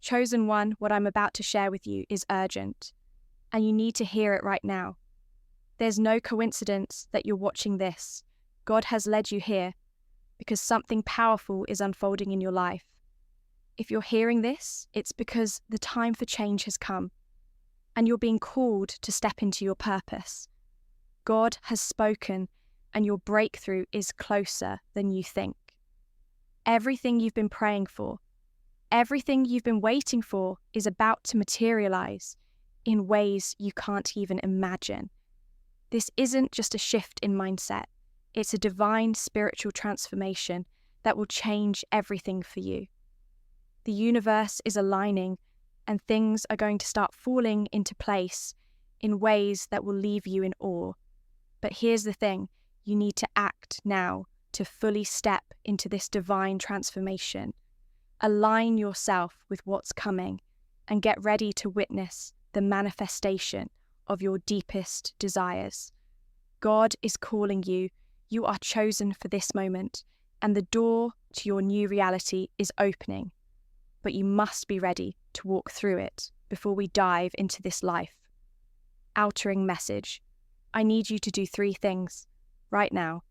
Chosen one, what I'm about to share with you is urgent, and you need to hear it right now. There's no coincidence that you're watching this. God has led you here because something powerful is unfolding in your life. If you're hearing this, it's because the time for change has come, and you're being called to step into your purpose. God has spoken, and your breakthrough is closer than you think. Everything you've been praying for, everything you've been waiting for is about to materialize in ways you can't even imagine. This isn't just a shift in mindset. It's a divine spiritual transformation that will change everything for you. The universe is aligning, and things are going to start falling into place in ways that will leave you in awe. But here's the thing, you need to act now to fully step into this divine transformation. Align yourself with what's coming and get ready to witness the manifestation of your deepest desires. God is calling you. You are chosen for this moment, and the door to your new reality is opening. But you must be ready to walk through it before we dive into this life. Outering message. I need you to do 3 things right now.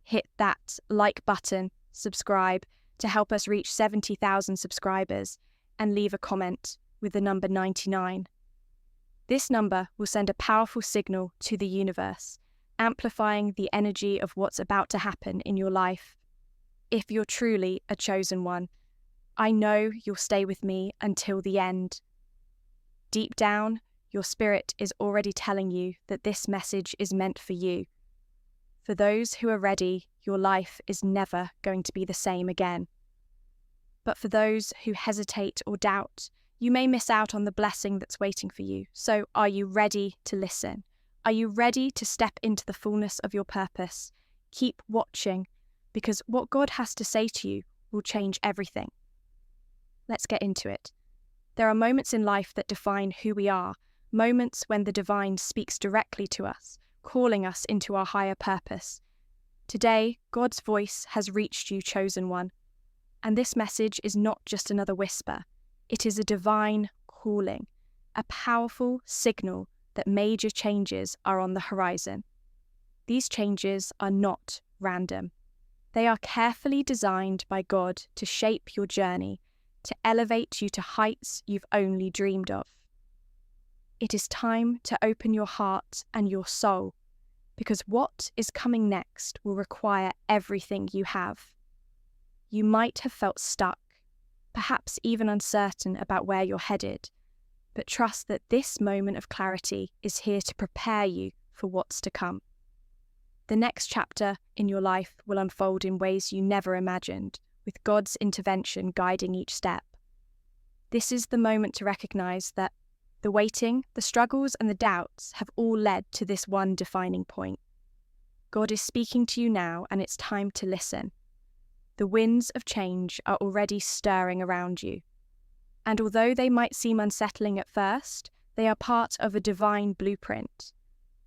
Hit that like button, subscribe to help us reach 70,000 subscribers, and leave a comment with the number 99. This number will send a powerful signal to the universe, amplifying the energy of what's about to happen in your life. If you're truly a chosen one, I know you'll stay with me until the end. Deep down, your spirit is already telling you that this message is meant for you. For those who are ready, your life is never going to be the same again. But for those who hesitate or doubt, you may miss out on the blessing that's waiting for you. So are you ready to listen? Are you ready to step into the fullness of your purpose? Keep watching, because what God has to say to you will change everything. Let's get into it. There are moments in life that define who we are, moments when the divine speaks directly to us, calling us into our higher purpose. Today, God's voice has reached you, chosen one. And this message is not just another whisper. It is a divine calling, a powerful signal that major changes are on the horizon. These changes are not random. They are carefully designed by God to shape your journey, to elevate you to heights you've only dreamed of. It is time to open your heart and your soul, because what is coming next will require everything you have. You might have felt stuck, perhaps even uncertain about where you're headed, but trust that this moment of clarity is here to prepare you for what's to come. The next chapter in your life will unfold in ways you never imagined, with God's intervention guiding each step. This is the moment to recognize that the waiting, the struggles, and the doubts have all led to this one defining point. God is speaking to you now, and it's time to listen. The winds of change are already stirring around you. And although they might seem unsettling at first, they are part of a divine blueprint.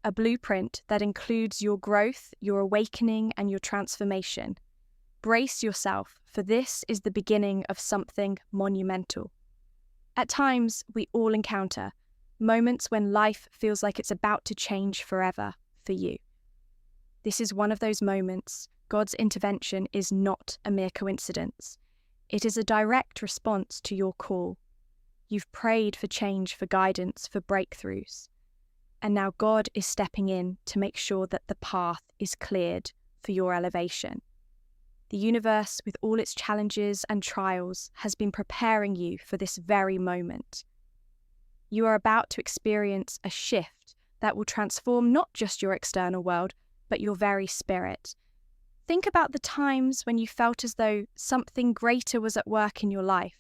A blueprint that includes your growth, your awakening, and your transformation. Brace yourself, for this is the beginning of something monumental. At times, we all encounter moments when life feels like it's about to change forever for you. This is one of those moments. God's intervention is not a mere coincidence. It is a direct response to your call. You've prayed for change, for guidance, for breakthroughs. And now God is stepping in to make sure that the path is cleared for your elevation. The universe, with all its challenges and trials, has been preparing you for this very moment. You are about to experience a shift that will transform not just your external world, but your very spirit. Think about the times when you felt as though something greater was at work in your life.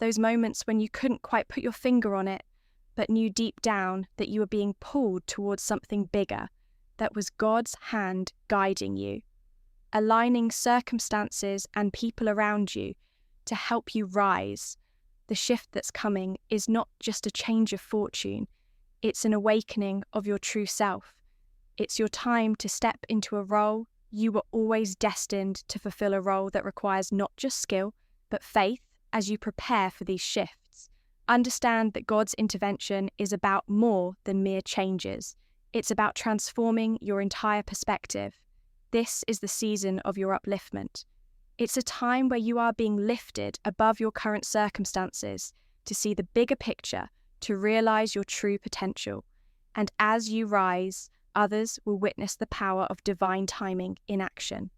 Those moments when you couldn't quite put your finger on it, but knew deep down that you were being pulled towards something bigger, that was God's hand guiding you, aligning circumstances and people around you to help you rise. The shift that's coming is not just a change of fortune, it's an awakening of your true self. It's your time to step into a role you were always destined to fulfill, a role that requires not just skill, but faith as you prepare for these shifts. Understand that God's intervention is about more than mere changes. It's about transforming your entire perspective. This is the season of your upliftment. It's a time where you are being lifted above your current circumstances to see the bigger picture, to realize your true potential. And as you rise, others will witness the power of divine timing in action.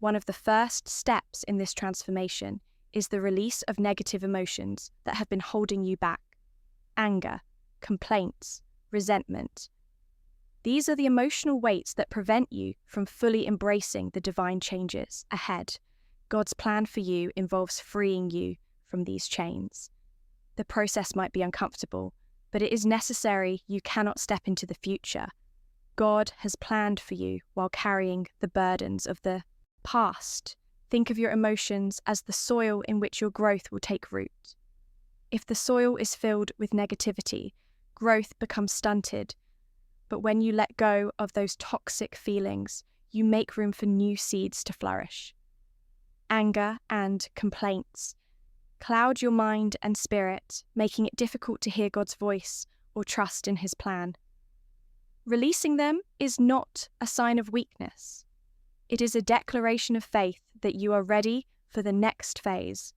One of the first steps in this transformation is the release of negative emotions that have been holding you back. Anger, complaints, resentment. These are the emotional weights that prevent you from fully embracing the divine changes ahead. God's plan for you involves freeing you from these chains. The process might be uncomfortable, but it is necessary. You cannot step into the future. God has planned for you while carrying the burdens of the past. Think of your emotions as the soil in which your growth will take root. If the soil is filled with negativity, growth becomes stunted. But when you let go of those toxic feelings, you make room for new seeds to flourish. Anger and complaints cloud your mind and spirit, making it difficult to hear God's voice or trust in His plan. Releasing them is not a sign of weakness. It is a declaration of faith that you are ready for the next phase.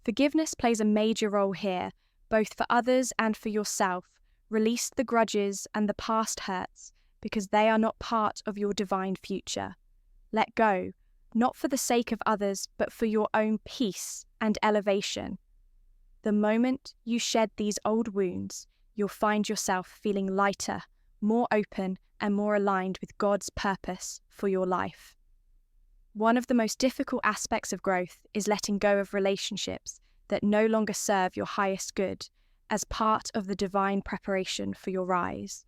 Forgiveness plays a major role here, both for others and for yourself. Release the grudges and the past hurts because they are not part of your divine future. Let go, not for the sake of others, but for your own peace and elevation. The moment you shed these old wounds, you'll find yourself feeling lighter, more open, and more aligned with God's purpose for your life. One of the most difficult aspects of growth is letting go of relationships that no longer serve your highest good as part of the divine preparation for your rise.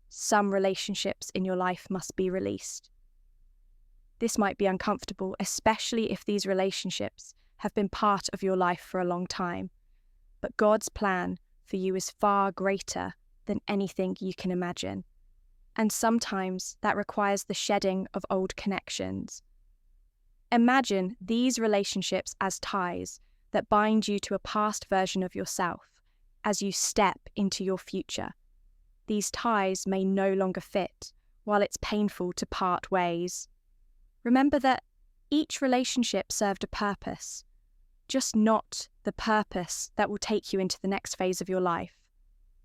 Some relationships in your life must be released. This might be uncomfortable, especially if these relationships have been part of your life for a long time. But God's plan for you is far greater than anything you can imagine. And sometimes that requires the shedding of old connections. Imagine these relationships as ties that bind you to a past version of yourself as you step into your future. These ties may no longer fit, while it's painful to part ways. Remember that each relationship served a purpose, just not the purpose that will take you into the next phase of your life.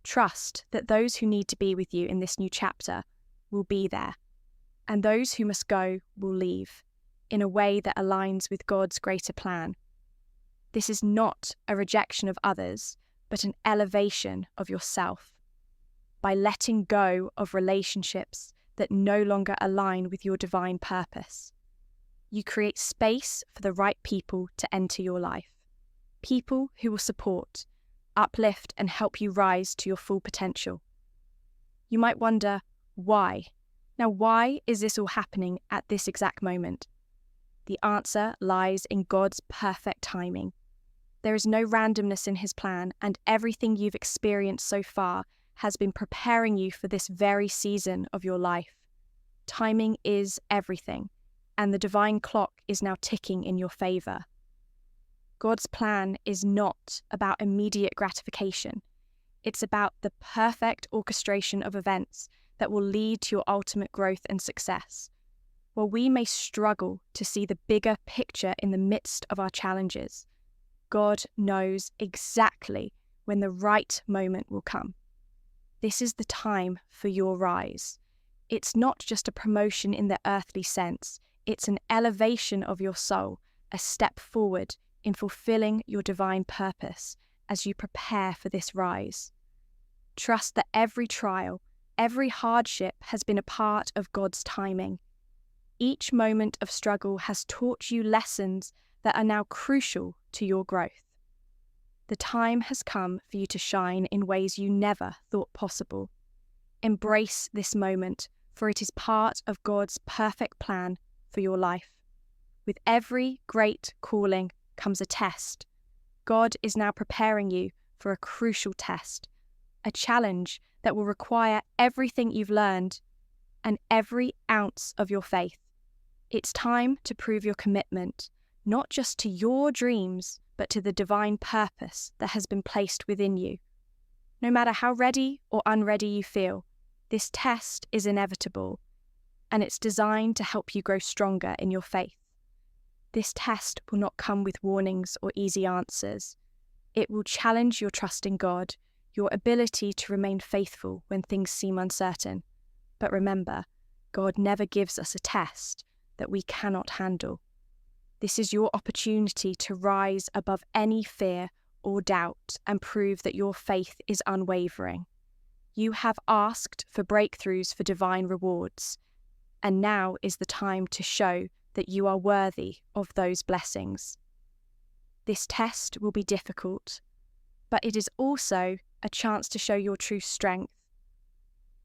Trust that those who need to be with you in this new chapter will be there, and those who must go will leave in a way that aligns with God's greater plan. This is not a rejection of others, but an elevation of yourself. By letting go of relationships that no longer align with your divine purpose, you create space for the right people to enter your life. People who will support, uplift, and help you rise to your full potential. You might wonder, why? Now, why is this all happening at this exact moment? The answer lies in God's perfect timing. There is no randomness in His plan, and everything you've experienced so far has been preparing you for this very season of your life. Timing is everything, and the divine clock is now ticking in your favor. God's plan is not about immediate gratification. It's about the perfect orchestration of events that will lead to your ultimate growth and success. While we may struggle to see the bigger picture in the midst of our challenges, God knows exactly when the right moment will come. This is the time for your rise. It's not just a promotion in the earthly sense, it's an elevation of your soul, a step forward in fulfilling your divine purpose as you prepare for this rise. Trust that every trial, every hardship has been a part of God's timing. Each moment of struggle has taught you lessons that are now crucial to your growth. The time has come for you to shine in ways you never thought possible. Embrace this moment, for it is part of God's perfect plan for your life. With every great calling comes a test. God is now preparing you for a crucial test, a challenge that will require everything you've learned and every ounce of your faith. It's time to prove your commitment, not just to your dreams, but to the divine purpose that has been placed within you. No matter how ready or unready you feel, this test is inevitable, and it's designed to help you grow stronger in your faith. This test will not come with warnings or easy answers. It will challenge your trust in God, your ability to remain faithful when things seem uncertain. But remember, God never gives us a test that we cannot handle. This is your opportunity to rise above any fear or doubt and prove that your faith is unwavering. You have asked for breakthroughs for divine rewards, and now is the time to show that you are worthy of those blessings. This test will be difficult, but it is also a chance to show your true strength.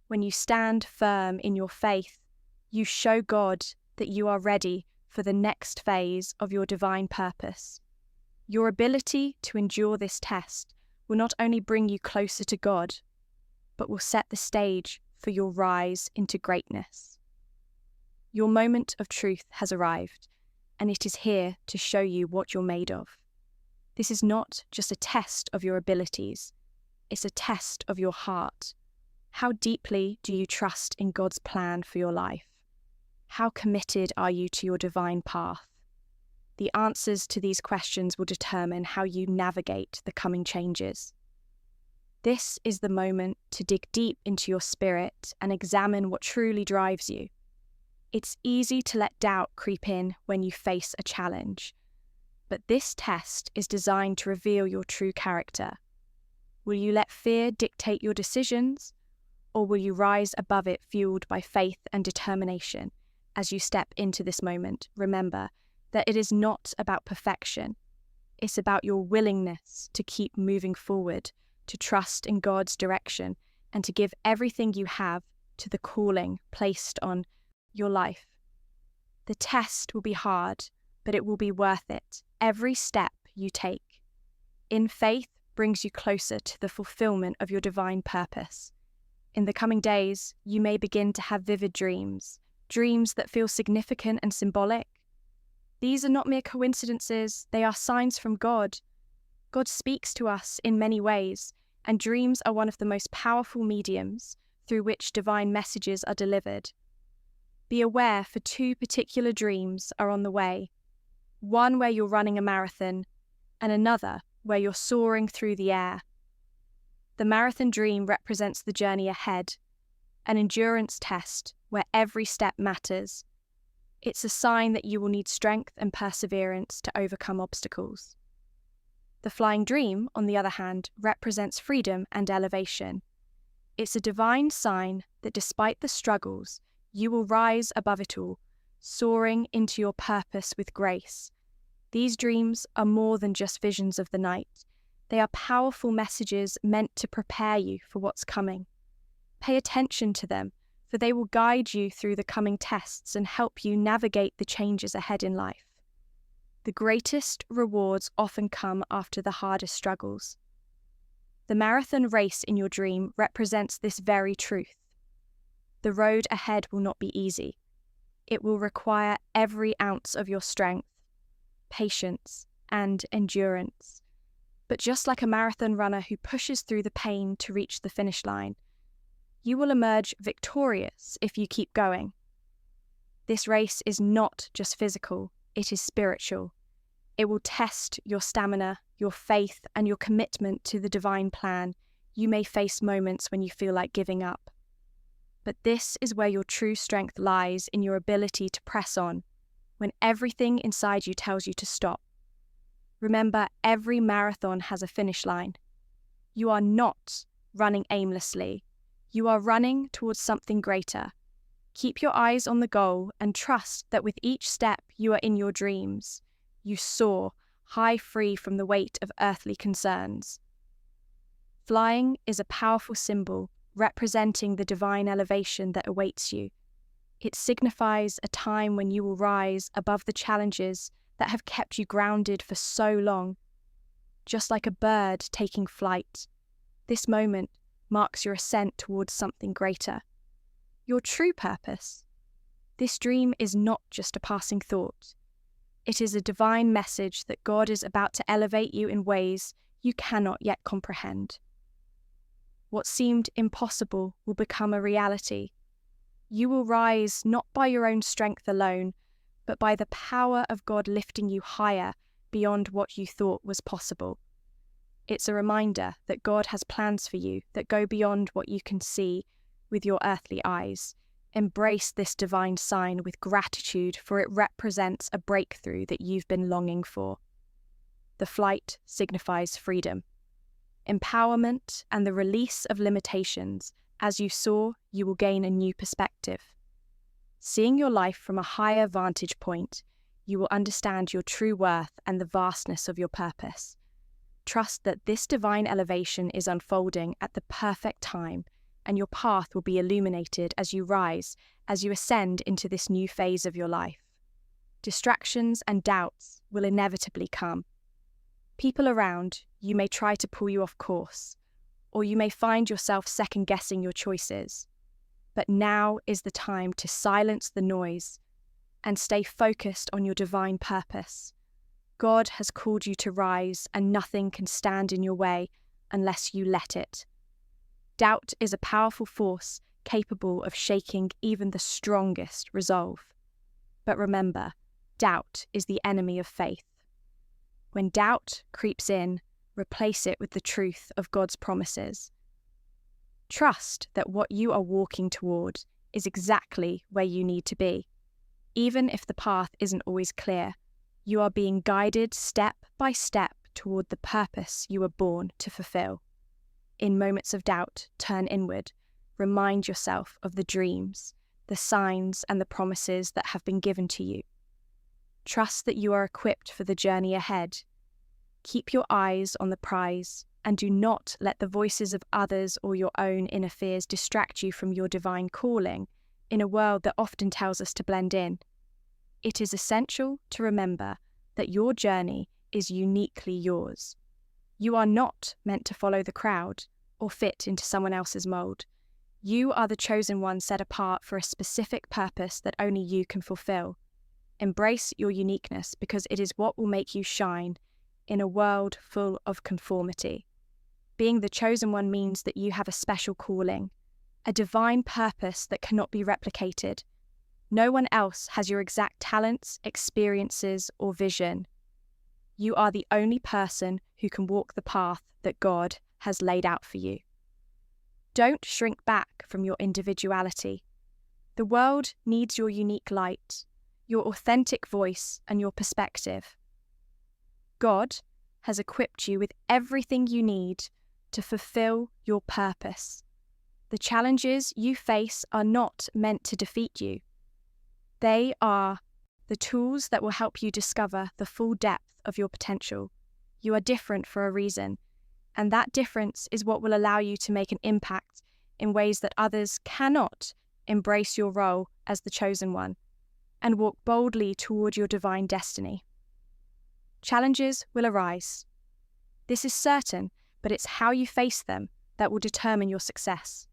When you stand firm in your faith, you show God that you are ready for the next phase of your divine purpose. Your ability to endure this test will not only bring you closer to God, but will set the stage for your rise into greatness. Your moment of truth has arrived, and it is here to show you what you're made of. This is not just a test of your abilities, it's a test of your heart. How deeply do you trust in God's plan for your life? How committed are you to your divine path? The answers to these questions will determine how you navigate the coming changes. This is the moment to dig deep into your spirit and examine what truly drives you. It's easy to let doubt creep in when you face a challenge, but this test is designed to reveal your true character. Will you let fear dictate your decisions, or will you rise above it fueled by faith and determination? As you step into this moment, remember that it is not about perfection. It's about your willingness to keep moving forward, to trust in God's direction, and to give everything you have to the calling placed on your life. The test will be hard, but it will be worth it. Every step you take in faith brings you closer to the fulfillment of your divine purpose. In the coming days, you may begin to have vivid dreams that feel significant and symbolic. These are not mere coincidences, they are signs from God. God speaks to us in many ways, and dreams are one of the most powerful mediums through which divine messages are delivered. Be aware, for 2 particular dreams are on the way. One where you're running a marathon, and another where you're soaring through the air. The marathon dream represents the journey ahead, an endurance test where every step matters. It's a sign that you will need strength and perseverance to overcome obstacles. The flying dream, on the other hand, represents freedom and elevation. It's a divine sign that despite the struggles, you will rise above it all, soaring into your purpose with grace. These dreams are more than just visions of the night. They are powerful messages meant to prepare you for what's coming. Pay attention to them, for they will guide you through the coming tests and help you navigate the changes ahead in life. The greatest rewards often come after the hardest struggles. The marathon race in your dream represents this very truth. The road ahead will not be easy. It will require every ounce of your strength, patience, and endurance. But just like a marathon runner who pushes through the pain to reach the finish line, you will emerge victorious if you keep going. This race is not just physical, it is spiritual. It will test your stamina, your faith, and your commitment to the divine plan. You may face moments when you feel like giving up. But this is where your true strength lies, in your ability to press on, when everything inside you tells you to stop. Remember, every marathon has a finish line. You are not running aimlessly. You are running towards something greater. Keep your eyes on the goal and trust that with each step you are in your dreams. You soar, high, free from the weight of earthly concerns. Flying is a powerful symbol representing the divine elevation that awaits you. It signifies a time when you will rise above the challenges that have kept you grounded for so long. Just like a bird taking flight, this moment marks your ascent towards something greater. Your true purpose. This dream is not just a passing thought. It is a divine message that God is about to elevate you in ways you cannot yet comprehend. What seemed impossible will become a reality. You will rise not by your own strength alone, but by the power of God lifting you higher beyond what you thought was possible. It's a reminder that God has plans for you that go beyond what you can see with your earthly eyes. Embrace this divine sign with gratitude, for it represents a breakthrough that you've been longing for. The flight signifies freedom, empowerment, and the release of limitations. As you soar, you will gain a new perspective. Seeing your life from a higher vantage point, you will understand your true worth and the vastness of your purpose. Trust that this divine elevation is unfolding at the perfect time, and your path will be illuminated as you rise, as you ascend into this new phase of your life. Distractions and doubts will inevitably come. People around you may try to pull you off course, or you may find yourself second-guessing your choices. But now is the time to silence the noise and stay focused on your divine purpose. God has called you to rise, and nothing can stand in your way unless you let it. Doubt is a powerful force capable of shaking even the strongest resolve. But remember, doubt is the enemy of faith. When doubt creeps in, replace it with the truth of God's promises. Trust that what you are walking toward is exactly where you need to be. Even if the path isn't always clear, you are being guided step by step toward the purpose you were born to fulfill. In moments of doubt, turn inward. Remind yourself of the dreams, the signs, and the promises that have been given to you. Trust that you are equipped for the journey ahead. Keep your eyes on the prize, and do not let the voices of others or your own inner fears distract you from your divine calling in a world that often tells us to blend in. It is essential to remember that your journey is uniquely yours. You are not meant to follow the crowd or fit into someone else's mold. You are the chosen one set apart for a specific purpose that only you can fulfill. Embrace your uniqueness, because it is what will make you shine in a world full of conformity. Being the chosen one means that you have a special calling, a divine purpose that cannot be replicated. No one else has your exact talents, experiences, or vision. You are the only person who can walk the path that God has laid out for you. Don't shrink back from your individuality. The world needs your unique light, your authentic voice, and your perspective. God has equipped you with everything you need to fulfill your purpose. The challenges you face are not meant to defeat you. They are the tools that will help you discover the full depth of your potential. You are different for a reason, and that difference is what will allow you to make an impact in ways that others cannot. Embrace your role as the chosen one and walk boldly toward your divine destiny. Challenges will arise. This is certain, but it's how you face them that will determine your success.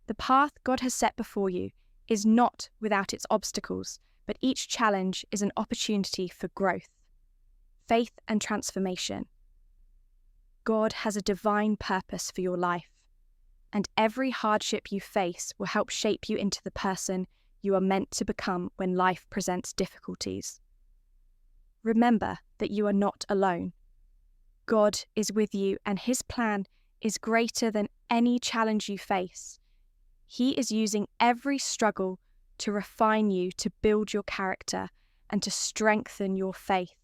The path God has set before you is not without its obstacles, but each challenge is an opportunity for growth, faith, and transformation. God has a divine purpose for your life, and every hardship you face will help shape you into the person you are meant to become when life presents difficulties. Remember that you are not alone. God is with you, and His plan is greater than any challenge you face. He is using every struggle to refine you, to build your character, and to strengthen your faith.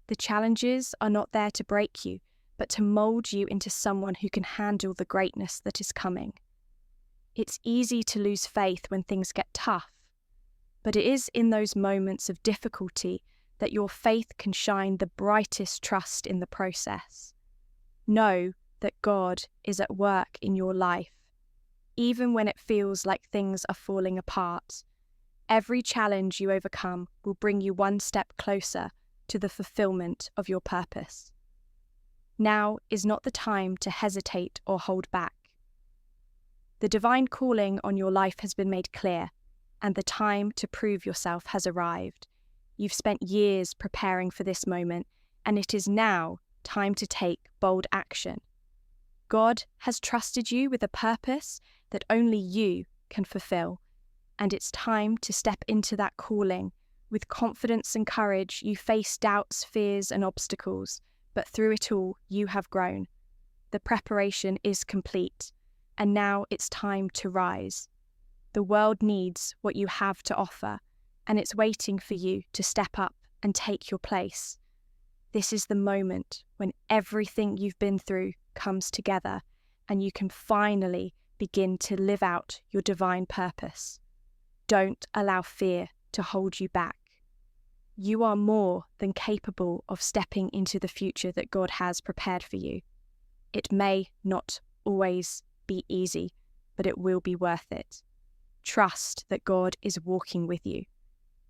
The challenges are not there to break you, but to mold you into someone who can handle the greatness that is coming. It's easy to lose faith when things get tough, but it is in those moments of difficulty that your faith can shine the brightest. Trust in the process. Know that God is at work in your life, even when it feels like things are falling apart. Every challenge you overcome will bring you one step closer to the fulfillment of your purpose. Now is not the time to hesitate or hold back. The divine calling on your life has been made clear, and the time to prove yourself has arrived. You've spent years preparing for this moment, and it is now time to take bold action. God has trusted you with a purpose that only you can fulfill, and it's time to step into that calling. With confidence and courage, you face doubts, fears, and obstacles, but through it all, you have grown. The preparation is complete, and now it's time to rise. The world needs what you have to offer, and it's waiting for you to step up and take your place. This is the moment when everything you've been through comes together, and you can finally begin to live out your divine purpose. Don't allow fear to hold you back. You are more than capable of stepping into the future that God has prepared for you. It may not always be easy, but it will be worth it. Trust that God is walking with you.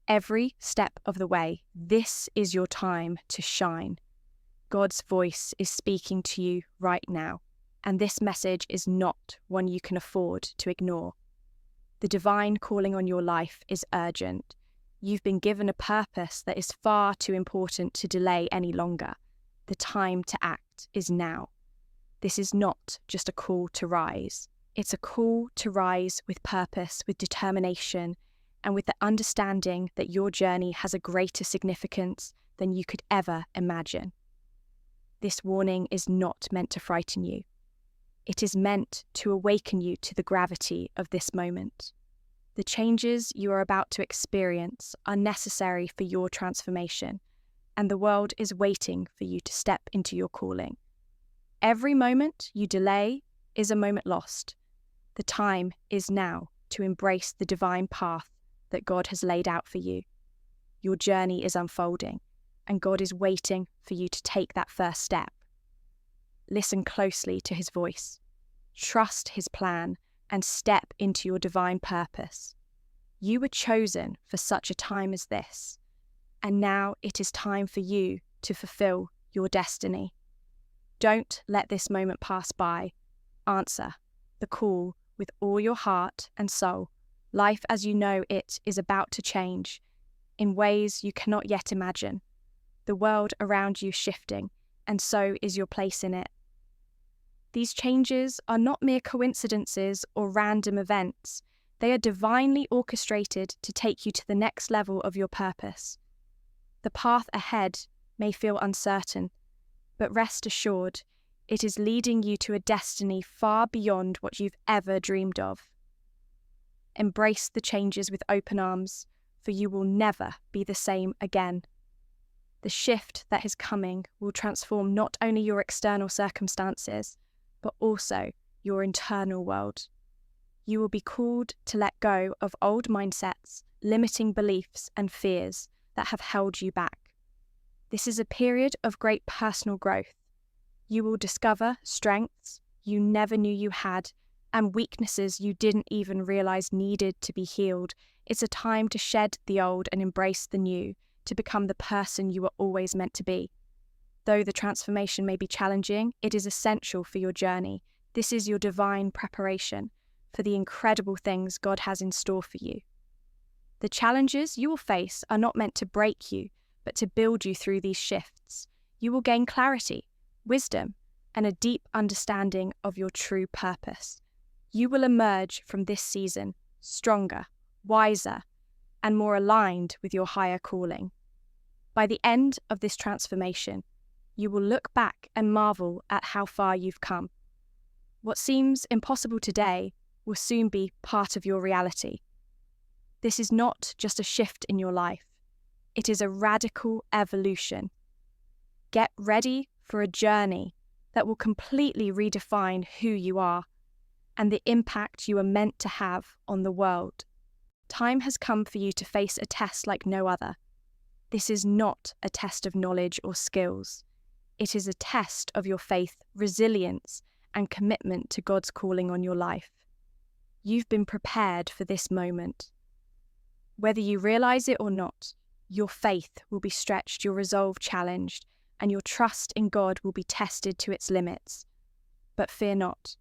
Every step of the way, this is your time to shine. God's voice is speaking to you right now, and this message is not one you can afford to ignore. The divine calling on your life is urgent. You've been given a purpose that is far too important to delay any longer. The time to act is now. This is not just a call to rise. It's a call to rise with purpose, with determination, and with the understanding that your journey has a greater significance than you could ever imagine. This warning is not meant to frighten you. It is meant to awaken you to the gravity of this moment. The changes you are about to experience are necessary for your transformation, and the world is waiting for you to step into your calling. Every moment you delay is a moment lost. The time is now to embrace the divine path that God has laid out for you. Your journey is unfolding, and God is waiting for you to take that first step. Listen closely to his voice. Trust his plan and step into your divine purpose. You were chosen for such a time as this, and now it is time for you to fulfill your destiny. Don't let this moment pass by. Answer the call with all your heart and soul. Life as you know it is about to change in ways you cannot yet imagine. The world around you shifting, and so is your place in it. These changes are not mere coincidences or random events. They are divinely orchestrated to take you to the next level of your purpose. The path ahead may feel uncertain, but rest assured, it is leading you to a destiny far beyond what you've ever dreamed of. Embrace the changes with open arms, for you will never be the same again. The shift that is coming will transform not only your external circumstances, but also your internal world. You will be called to let go of old mindsets, limiting beliefs, and fears that have held you back. This is a period of great personal growth. You will discover strengths you never knew you had and weaknesses you didn't even realize needed to be healed. It's a time to shed the old and embrace the new, to become the person you were always meant to be. Though the transformation may be challenging, it is essential for your journey. This is your divine preparation for the incredible things God has in store for you. The challenges you will face are not meant to break you, but to build you through these shifts. You will gain clarity, wisdom, and a deep understanding of your true purpose. You will emerge from this season stronger, wiser, and more aligned with your higher calling. By the end of this transformation, you will look back and marvel at how far you've come. What seems impossible today will soon be part of your reality. This is not just a shift in your life. It is a radical evolution. Get ready for a journey that will completely redefine who you are and the impact you are meant to have on the world. Time has come for you to face a test like no other. This is not a test of knowledge or skills. It is a test of your faith, resilience, and commitment to God's calling on your life. You've been prepared for this moment. Whether you realize it or not, your faith will be stretched, your resolve challenged, and your trust in God will be tested to its limits. But fear not.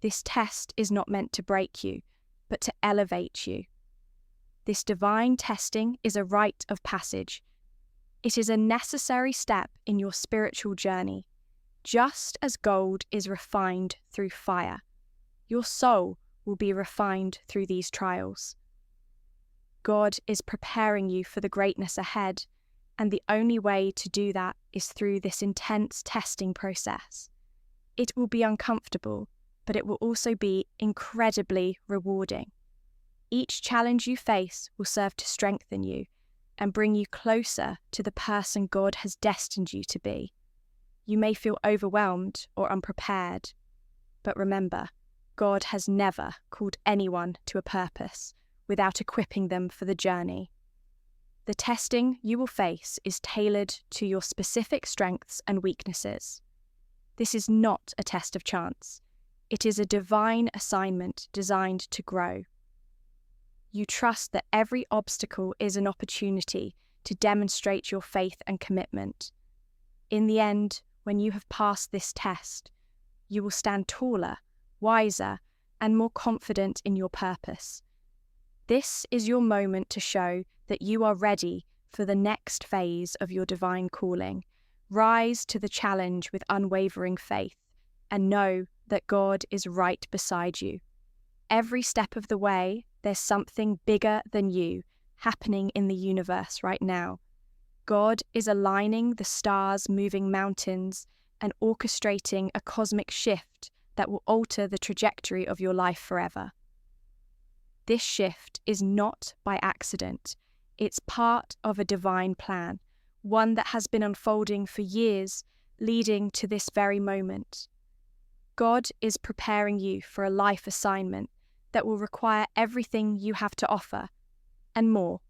This test is not meant to break you, but to elevate you. This divine testing is a rite of passage. It is a necessary step in your spiritual journey. Just as gold is refined through fire, your soul will be refined through these trials. God is preparing you for the greatness ahead, and the only way to do that is through this intense testing process. It will be uncomfortable, but it will also be incredibly rewarding. Each challenge you face will serve to strengthen you and bring you closer to the person God has destined you to be. You may feel overwhelmed or unprepared, but remember, God has never called anyone to a purpose without equipping them for the journey. The testing you will face is tailored to your specific strengths and weaknesses. This is not a test of chance. It is a divine assignment designed to grow. You trust that every obstacle is an opportunity to demonstrate your faith and commitment. In the end, when you have passed this test, you will stand taller, wiser, and more confident in your purpose. This is your moment to show that you are ready for the next phase of your divine calling. Rise to the challenge with unwavering faith and know that God is right beside you. Every step of the way, there's something bigger than you happening in the universe right now. God is aligning the stars, moving mountains, and orchestrating a cosmic shift that will alter the trajectory of your life forever. This shift is not by accident. It's part of a divine plan, one that has been unfolding for years, leading to this very moment. God is preparing you for a life assignment that will require everything you have to offer, and more.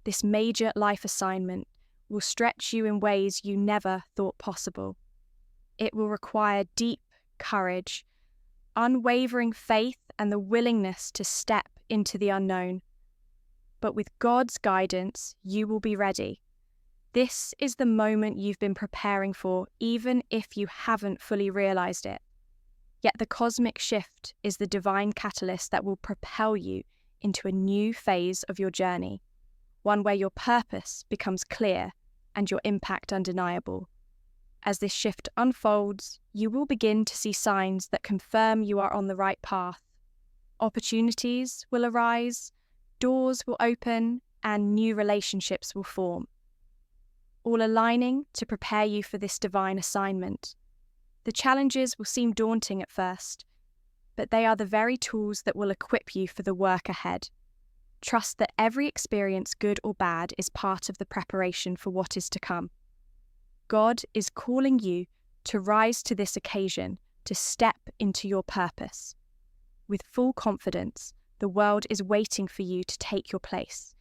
This major life assignment will stretch you in ways you never thought possible. It will require deep courage, unwavering faith, and the willingness to step into the unknown. But with God's guidance, you will be ready. This is the moment you've been preparing for, even if you haven't fully realized it. Yet the cosmic shift is the divine catalyst that will propel you into a new phase of your journey, one where your purpose becomes clear and your impact undeniable. As this shift unfolds, you will begin to see signs that confirm you are on the right path. Opportunities will arise, doors will open, and new relationships will form, all aligning to prepare you for this divine assignment. The challenges will seem daunting at first, but they are the very tools that will equip you for the work ahead. Trust that every experience, good or bad, is part of the preparation for what is to come. God is calling you to rise to this occasion, to step into your purpose. With full confidence, the world is waiting for you to take your place.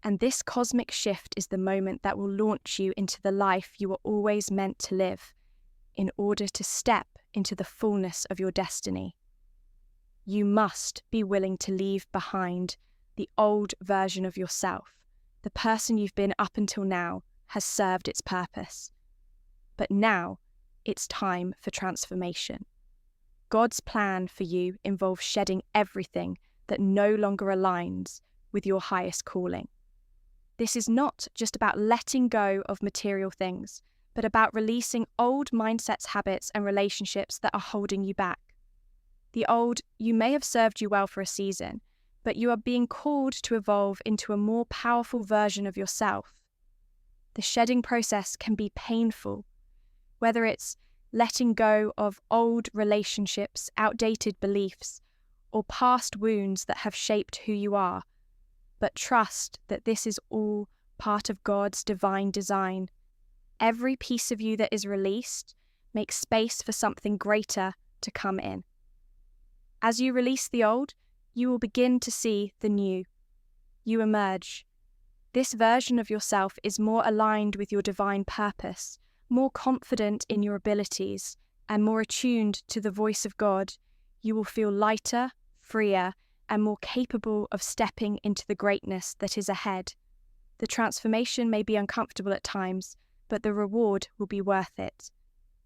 And this cosmic shift is the moment that will launch you into the life you were always meant to live, in order to step into the fullness of your destiny. You must be willing to leave behind the old version of yourself. The person you've been up until now has served its purpose. But now, it's time for transformation. God's plan for you involves shedding everything that no longer aligns with your highest calling. This is not just about letting go of material things, but about releasing old mindsets, habits, and relationships that are holding you back. The old, you may have served you well for a season, but you are being called to evolve into a more powerful version of yourself. The shedding process can be painful, whether it's letting go of old relationships, outdated beliefs, or past wounds that have shaped who you are. But trust that this is all part of God's divine design. Every piece of you that is released makes space for something greater to come in. As you release the old, you will begin to see the new. You emerge. This version of yourself is more aligned with your divine purpose, more confident in your abilities, and more attuned to the voice of God. You will feel lighter, freer, and more capable of stepping into the greatness that is ahead. The transformation may be uncomfortable at times, but the reward will be worth it.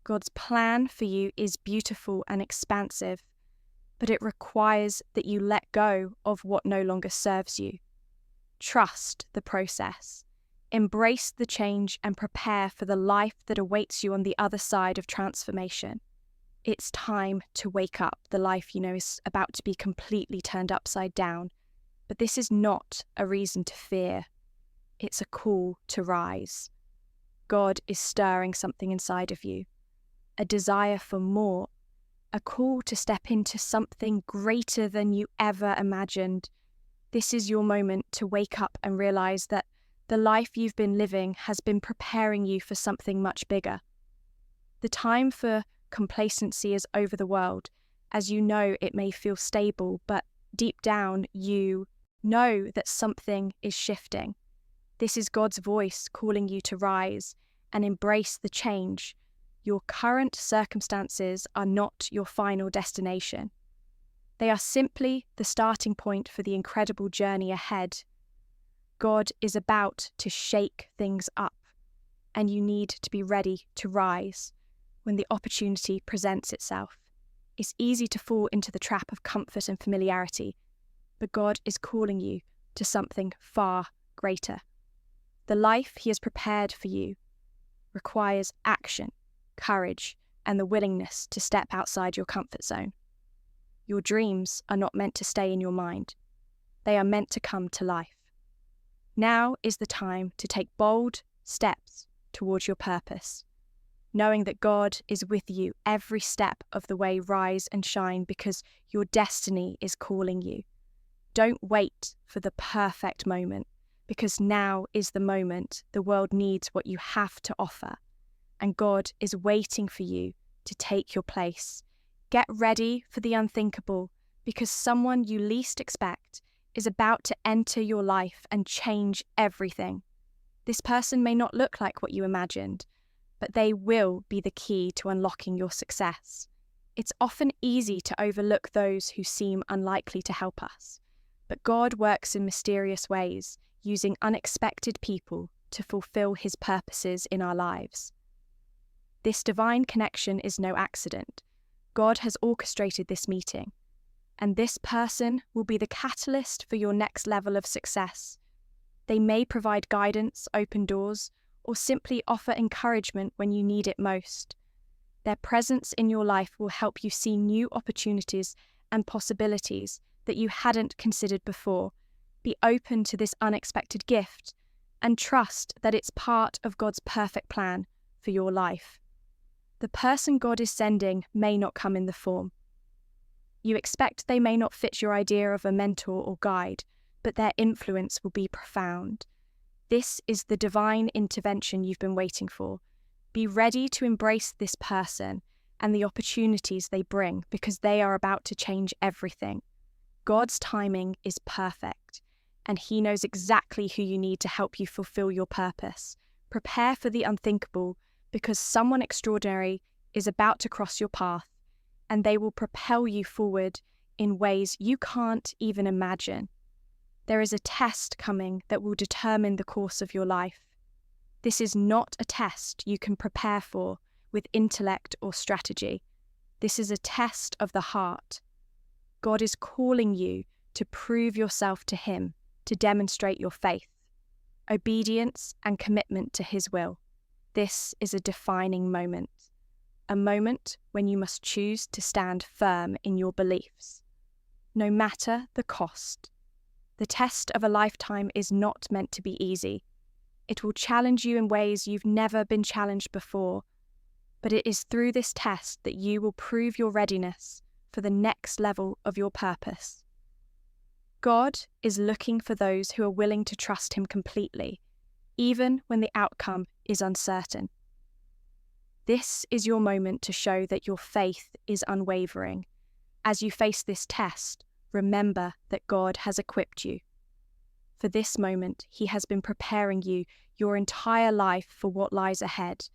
God's plan for you is beautiful and expansive, but it requires that you let go of what no longer serves you. Trust the process. Embrace the change and prepare for the life that awaits you on the other side of transformation. It's time to wake up. The life you know is about to be completely turned upside down. But this is not a reason to fear. It's a call to rise. God is stirring something inside of you. A desire for more. A call to step into something greater than you ever imagined. This is your moment to wake up and realize that the life you've been living has been preparing you for something much bigger. The time for complacency is over the world. As you know, it may feel stable, but deep down you know that something is shifting. This is God's voice calling you to rise and embrace the change. Your current circumstances are not your final destination. They are simply the starting point for the incredible journey ahead. God is about to shake things up, and you need to be ready to rise when the opportunity presents itself. It's easy to fall into the trap of comfort and familiarity, but God is calling you to something far greater. The life He has prepared for you requires action, courage, and the willingness to step outside your comfort zone. Your dreams are not meant to stay in your mind. They are meant to come to life. Now is the time to take bold steps towards your purpose, knowing that God is with you every step of the way. Rise and shine because your destiny is calling you. Don't wait for the perfect moment, because now is the moment. The world needs what you have to offer, and God is waiting for you to take your place. Get ready for the unthinkable, because someone you least expect is about to enter your life and change everything. This person may not look like what you imagined, but they will be the key to unlocking your success. It's often easy to overlook those who seem unlikely to help us, but God works in mysterious ways, using unexpected people to fulfill His purposes in our lives. This divine connection is no accident. God has orchestrated this meeting, and this person will be the catalyst for your next level of success. They may provide guidance, open doors, or simply offer encouragement when you need it most. Their presence in your life will help you see new opportunities and possibilities that you hadn't considered before. Be open to this unexpected gift and trust that it's part of God's perfect plan for your life. The person God is sending may not come in the form you expect. They may not fit your idea of a mentor or guide, but their influence will be profound. This is the divine intervention you've been waiting for. Be ready to embrace this person and the opportunities they bring, because they are about to change everything. God's timing is perfect, and He knows exactly who you need to help you fulfill your purpose. Prepare for the unthinkable, because someone extraordinary is about to cross your path, and they will propel you forward in ways you can't even imagine. There is a test coming that will determine the course of your life. This is not a test you can prepare for with intellect or strategy. This is a test of the heart. God is calling you to prove yourself to Him, to demonstrate your faith, obedience, and commitment to His will. This is a defining moment, a moment when you must choose to stand firm in your beliefs, no matter the cost. The test of a lifetime is not meant to be easy. It will challenge you in ways you've never been challenged before, but it is through this test that you will prove your readiness for the next level of your purpose. God is looking for those who are willing to trust Him completely, even when the outcome is uncertain. This is your moment to show that your faith is unwavering. As you face this test, remember that God has equipped you. For this moment, He has been preparing you your entire life for what lies ahead.